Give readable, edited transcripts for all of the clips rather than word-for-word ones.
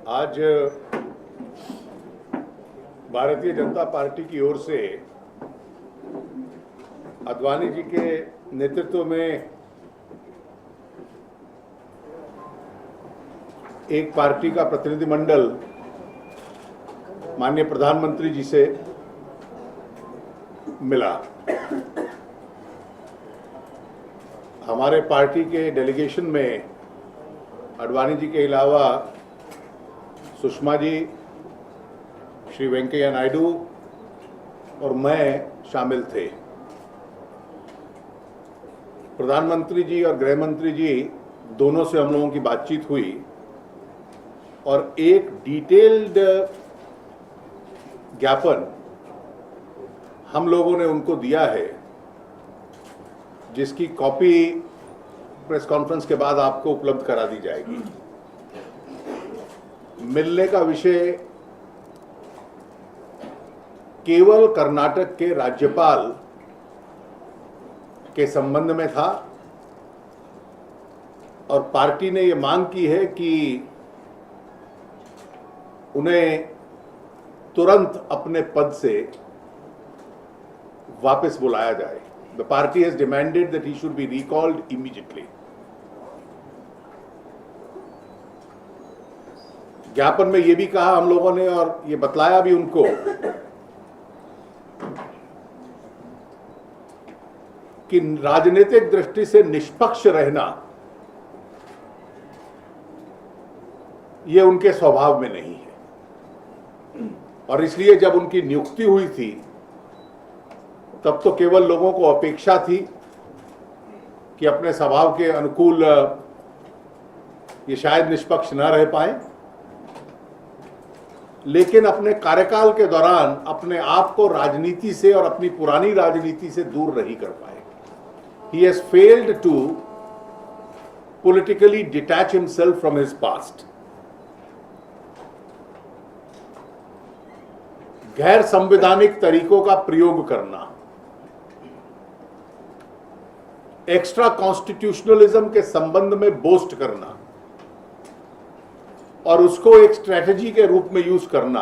आज भारतीय जनता पार्टी की ओर से आडवाणी जी के नेतृत्व में एक पार्टी का प्रतिनिधिमंडल माननीय प्रधानमंत्री जी से मिला। हमारे पार्टी के डेलीगेशन में आडवाणी जी के अलावा सुषमा जी, श्री वेंकैया नायडू और मैं शामिल थे। प्रधानमंत्री जी और गृह मंत्री जी दोनों से हम लोगों की बातचीत हुई और एक डिटेल्ड ज्ञापन हम लोगों ने उनको दिया है, जिसकी कॉपी प्रेस कॉन्फ्रेंस के बाद आपको उपलब्ध करा दी जाएगी। मिलने का विषय केवल कर्नाटक के राज्यपाल के संबंध में था और पार्टी ने ये मांग की है कि उन्हें तुरंत अपने पद से वापस बुलाया जाए। The party has demanded that he should be recalled immediately. ज्ञापन में ये भी कहा हम लोगों ने और ये बतलाया भी उनको कि राजनीतिक दृष्टि से निष्पक्ष रहना ये उनके स्वभाव में नहीं है और इसलिए जब उनकी नियुक्ति हुई थी तब तो केवल लोगों को अपेक्षा थी कि अपने स्वभाव के अनुकूल ये शायद निष्पक्ष न रह पाए, लेकिन अपने कार्यकाल के दौरान अपने आप को राजनीति से और अपनी पुरानी राजनीति से दूर नहीं कर पाए। He has failed to politically detach himself from his past. गैर संवैधानिक तरीकों का प्रयोग करना, एक्स्ट्रा कॉन्स्टिट्यूशनलिज्म के संबंध में बोस्ट करना और उसको एक स्ट्रेटजी के रूप में यूज करना,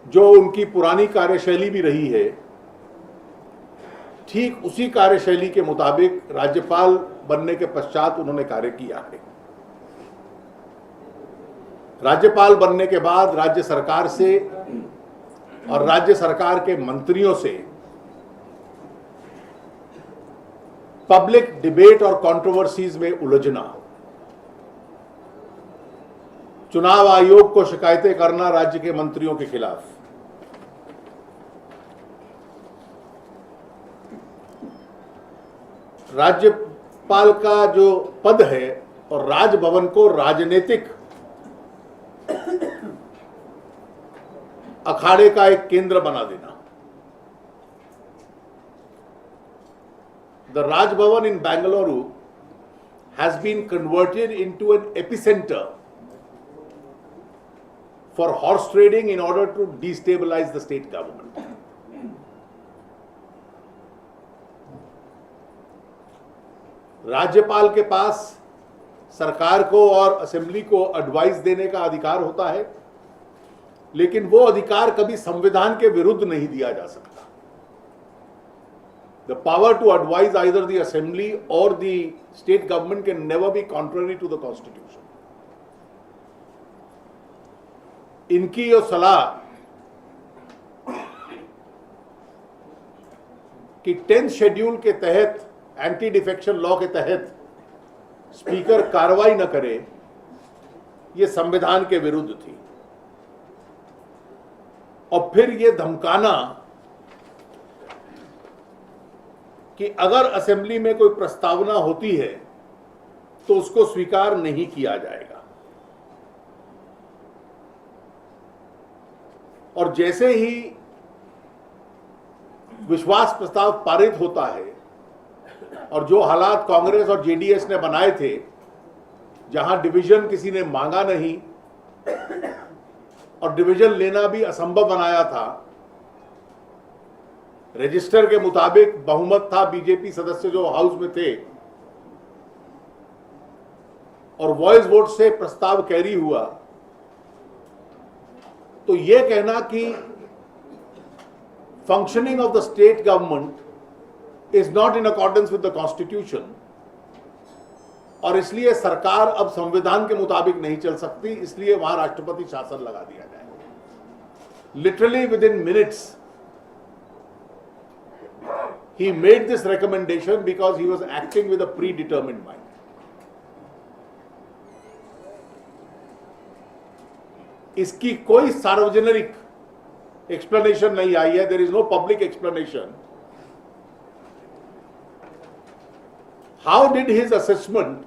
जो उनकी पुरानी कार्यशैली भी रही है, ठीक उसी कार्यशैली के मुताबिक राज्यपाल बनने के पश्चात उन्होंने कार्य किया है। राज्यपाल बनने के बाद राज्य सरकार से और राज्य सरकार के मंत्रियों से पब्लिक डिबेट और कंट्रोवर्सीज में उलझना, चुनाव आयोग को शिकायतें करना राज्य के मंत्रियों के खिलाफ, राज्यपाल का जो पद है और राजभवन को राजनीतिक अखाड़े का एक केंद्र बना देना। The Raj Bhavan in Bangalore has been converted into an epicenter for horse trading in order to destabilize the state government. राज्यपाल के पास सरकार को और असेंबली को एडवाइस देने का अधिकार होता है, लेकिन वो अधिकार कभी संविधान के विरुद्ध नहीं दिया जा सकता। The power to advise either the assembly or the state government can never be contrary to the constitution. इनकी ये सलाह कि 10th शेड्यूल के तहत, एंटी डिफेक्शन लॉ के तहत स्पीकर कार्रवाई न करे, ये संविधान के विरुद्ध थी। और फिर ये धमकाना कि अगर असेंबली में कोई प्रस्तावना होती है तो उसको स्वीकार नहीं किया जाएगा, और जैसे ही विश्वास प्रस्ताव पारित होता है और जो हालात कांग्रेस और जेडीएस ने बनाए थे, जहां डिवीजन किसी ने मांगा नहीं और डिवीजन लेना भी असंभव बनाया था, रजिस्टर के मुताबिक बहुमत था बीजेपी सदस्य जो हाउस में थे, और वॉइस वोट से प्रस्ताव कैरी हुआ, तो यह कहना कि functioning of the state government is not in accordance with the constitution और इसलिए सरकार अब संविधान के मुताबिक नहीं चल सकती, इसलिए वहां राष्ट्रपति शासन लगा दिया जाए। Literally with in minutes he made this recommendation because he was acting with a predetermined mind. इसकी कोई सार्वजनिक एक्सप्लेनेशन नहीं आई है, there is no public explanation. How did his assessment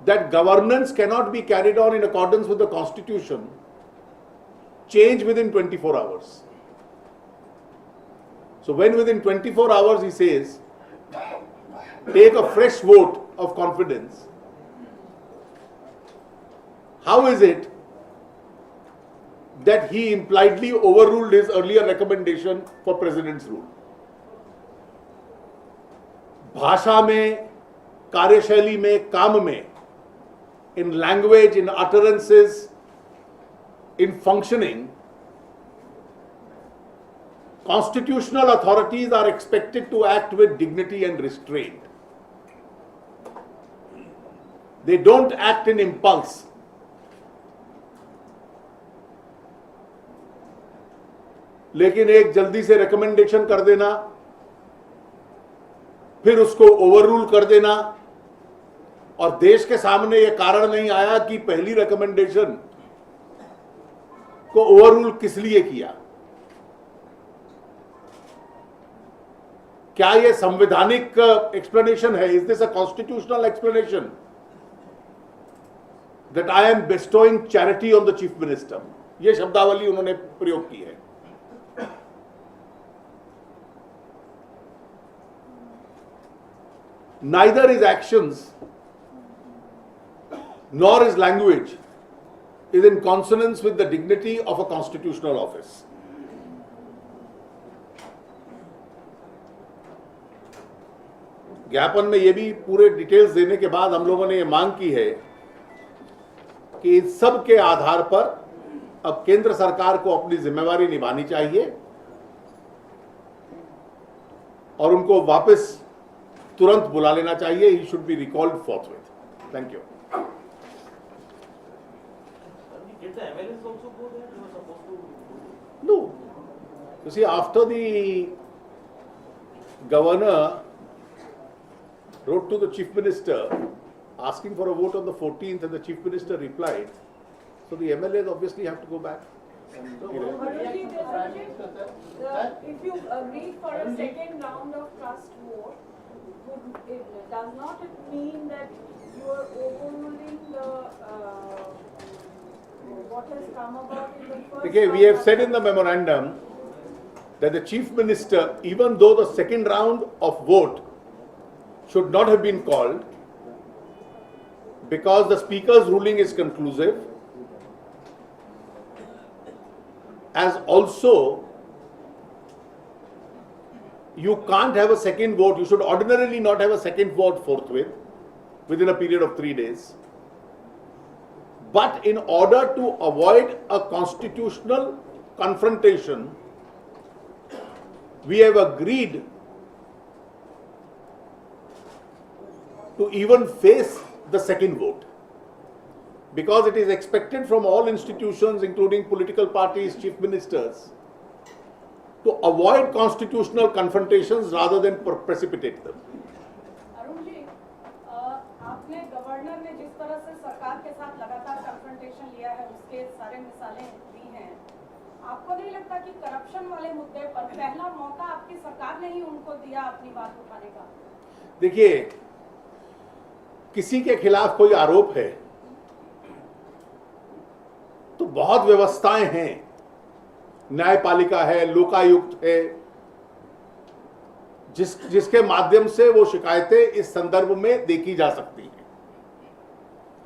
that governance cannot be carried on in accordance with the constitution change within 24 hours? So when within 24 hours he says, take a fresh vote of confidence, how is it that he impliedly overruled his earlier recommendation for president's rule? भाषा में, कार्यशैली में, काम में, in language, in utterances, in functioning, constitutional authorities are expected to act with dignity and restraint. They don't act in impulse. लेकिन एक जल्दी से रिकमेंडेशन कर देना, फिर उसको ओवररूल कर देना, और देश के सामने यह कारण नहीं आया कि पहली रिकमेंडेशन को ओवररूल किस लिए किया. क्या यह संवैधानिक एक्सप्लेनेशन है? Is this a constitutional explanation that I am bestowing charity on the chief minister? यह शब्दावली उन्होंने प्रयोग की है. Neither his actions nor his language is in consonance with the dignity of a constitutional office. ज्ञापन में यह भी पूरे डिटेल्स देने के बाद हम लोगों ने यह मांग की है कि इस सब के आधार पर अब केंद्र सरकार को अपनी जिम्मेवारी निभानी चाहिए और उनको वापस तुरंत बुला लेना चाहिए. He should be recalled forthwith. Thank you. No. You see, after the governor wrote to the chief minister asking for a vote on the 14th and the chief minister replied, so the MLAs obviously have to go back. If you agree for a second round of trust vote, does not it mean that you are overruling the what has come about in the first? Okay, we have said in the memorandum that the chief minister, even though the second round of vote should not have been called because the speaker's ruling is conclusive, as also you can't have a second vote. You should ordinarily not have a second vote forthwith within a period of 3 days. But in order to avoid a constitutional confrontation, we have agreed to even face the second vote, because it is expected from all institutions, including political parties, chief ministers, to avoid constitutional confrontations rather than precipitate them. Arun ji, आपने governor ने जिस तरह से सरकार के साथ लगातार confrontation लिया है, उसके सारे मिसालें दी हैं. आपको नहीं लगता कि करप्शन वाले मुद्दे पर पहला मौका आपकी सरकार ने ही उनको दिया अपनी बात उठाने का? देखिए, किसी के खिलाफ कोई आरोप है तो बहुत व्यवस्थाएं हैं, न्यायपालिका है, लोकायुक्त है, जिसके माध्यम से वो शिकायतें इस संदर्भ में देखी जा सकती हैं,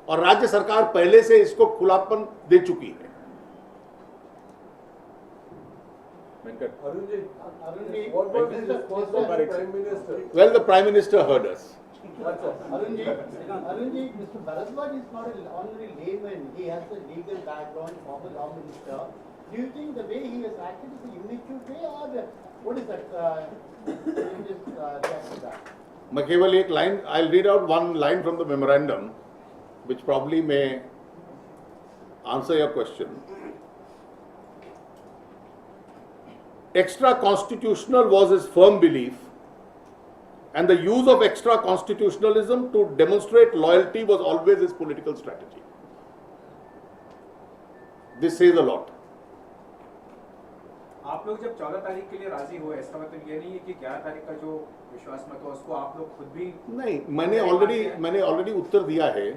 और राज्य सरकार पहले से इसको खुलापन दे चुकी है. Arun ji, what was his response to the Prime Minister? Well, the Prime Minister heard us. Arun ji, Mr. Bharadwaj is not an ordinary layman. He has a legal background, former law minister. Do you think the way he has acted is a unique way, or what is that? Can you just react to that? मैं केवल एक line, I'll read out one line from the memorandum, which probably may answer your question. Extra constitutional was his firm belief, and the use of extra constitutionalism to demonstrate loyalty was always his political strategy. This says a lot. आप लोग जब 14 तारीख के लिए राजी हुए, इसका मतलब ये नहीं है कि 11 तारीख का जो विश्वास मत हुआ उसको आप लोग खुद भी नहीं, मैंने ऑलरेडी उत्तर दिया है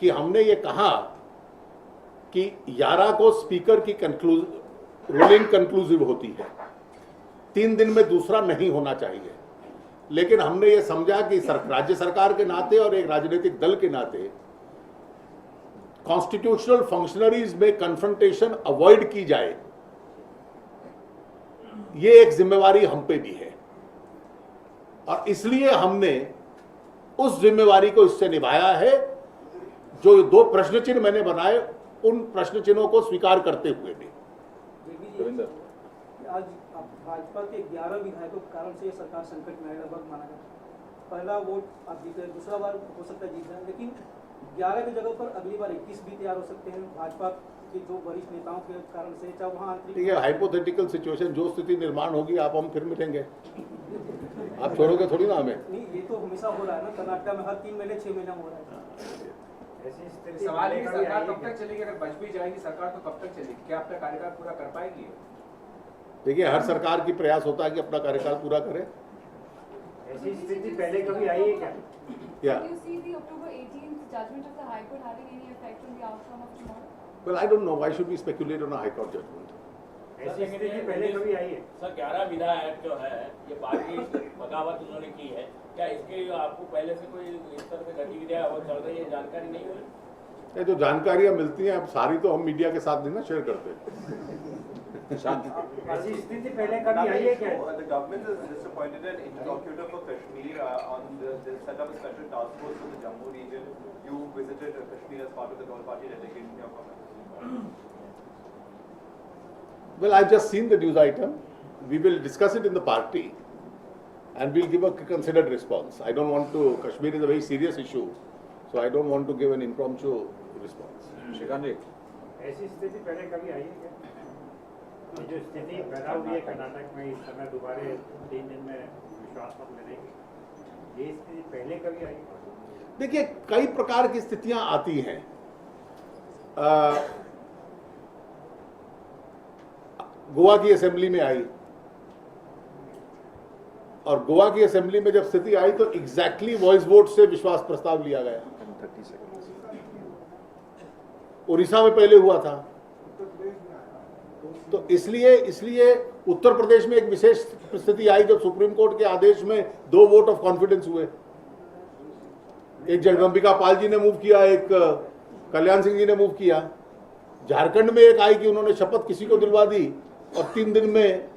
कि हमने ये कहा कि 11 को स्पीकर की रूलिंग कंक्लूसिव होती है, 3 दिन में दूसरा नहीं होना चाहिए। लेकिन हमने ये समझा कि राज्य सरकार के नाते और एक राजनीतिक दल के नाते कॉन्स्टिट्यूशनल फंक्शनरीज में कन्फ्रंटेशन अवॉइड की जाए, ये एक जिम्मेवारी हम पे भी है, और इसलिए हमने उस जिम्मेवारी को इससे निभाया है। जो 2 प्रश्न चिन्ह मैंने बनाए, उन प्रश्न चिन्हों को स्वीकार करते हुए भी। आज भाजपा के 11 विधायकों के कारण से ये सरकार संकट में है, लगभग माना जाता। पहला वोट आप जीते, दूसरा बार हो सकता है जीत जाए, लेकिन 11 की जगह पर अगली बार 21 भी तैयार हो सकते हैं भाजपा के जो वरिष्ठ नेताओं के कारण से, चाहे वहाँ ठीक है, हाइपोथेटिकल सिचुएशन, जो स्थिति निर्माण होगी आप हम फिर मिलेंगे, आप छोड़ोगे थोड़ी ना हमें। नहीं, ये तो हमेशा हो रहा है ना, कर्नाटक में हर 3 महीने 6 महीना हो रहा है। सवाल है कि सरकार कब तक चलेगी? अगर बच भी जाएगी सरकार तो कब तक चलेगी? क्या अपना कार्यकाल पूरा कर पाएगी? देखिए, हर सरकार की प्रयास होता है कि अपना कार्यकाल पूरा करे। ऐसी स्थिति पहले कभी आई है क्या? Yeah. Do you see the October 18th judgment of the High Court having any effect on the outcome of tomorrow? Well, I don't know. Why should we speculate on a High Court judgment? ऐसी स्थिति पहले कभी आई है? Sir 11 विधायक जो है ये party बगावत उन्होंने की है, क्या इसके आपको पहले से कोई इस तरह से गतिविधियां और चल रही है, जानकारी नहीं हुई? ये जो जानकारियां मिलती हैं अब सारी तो हम मीडिया के साथ नहीं ना शेयर करते। ऐसी स्थिति पहले कभी आई है क्या? The government has just appointed an interlocutor for Kashmir on the set up a special task force for the Jammu region. You visited Kashmir as part of the All Party delegation. Your comments? Well, I've just seen the news item. We will discuss it in the party, and we'll give a considered response. I don't want to. Kashmir is a very serious issue, so I don't want to give an impromptu response. Shrikant ji. ऐसी स्थिति पहले कभी आई है क्या? ये जो स्थिति पैदा हुई है कर्नाटक में इस समय दोबारा 3 दिन में विश्वास मत लेने की, ये स्थिति पहले कभी आई है? देखिए, कई प्रकार की स्थितियां आती हैं। गोवा की असेंबली में आई, और गोवा की असेंबली में जब स्थिति आई तो एग्जैक्टली वॉइस वोट से विश्वास प्रस्ताव लिया गया। उड़ीसा में पहले हुआ था, तो इसलिए उत्तर प्रदेश में एक विशेष स्थिति आई जब सुप्रीम कोर्ट के आदेश में 2 वोट ऑफ कॉन्फिडेंस हुए। एक जगदम्बिका पाल जी ने मूव किया, एक कल्याण सिंह जी ने मूव किया। झारखंड में एक आई कि उन्होंने शपथ किसी को दिलवा दी और 3 दिन में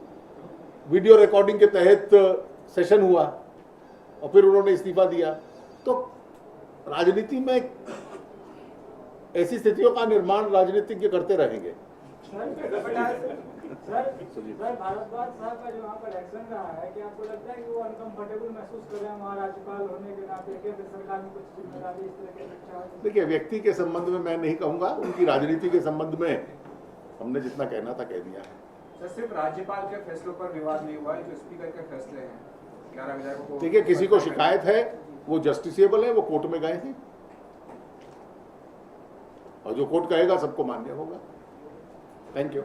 वीडियो रिकॉर्डिंग के तहत सेशन हुआ और फिर उन्होंने इस्तीफा दिया। तो राजनीति में ऐसी स्थितियों का निर्माण राजनीतिज्ञ करते रहेंगे। सर भारद्वाज साहब का जो वहाँ पर एक्शन रहा है, क्या आपको लगता है कि वो अनकंफर्टेबल महसूस कर रहे हैं वहाँ राज्यपाल होने के नाते, कि फिर सरकार में कुछ जिम्मेदारी इस तरह की शिक्षा? देखिए, व्यक्ति के संबंध में मैं नहीं कहूंगा, उनकी राजनीति के संबंध में हमने जितना कहना था कह दिया है। सर सिर्फ राज्यपाल के फैसलों पर विवाद नहीं हुआ है, जो स्पीकर के फैसले हैं 11 विधायकों को। देखिए, किसी को शिकायत है, वो जस्टिसेबल है, वो कोर्ट में गए थे, और जो कोर्ट कहेगा सबको मान्य होगा। Thank you.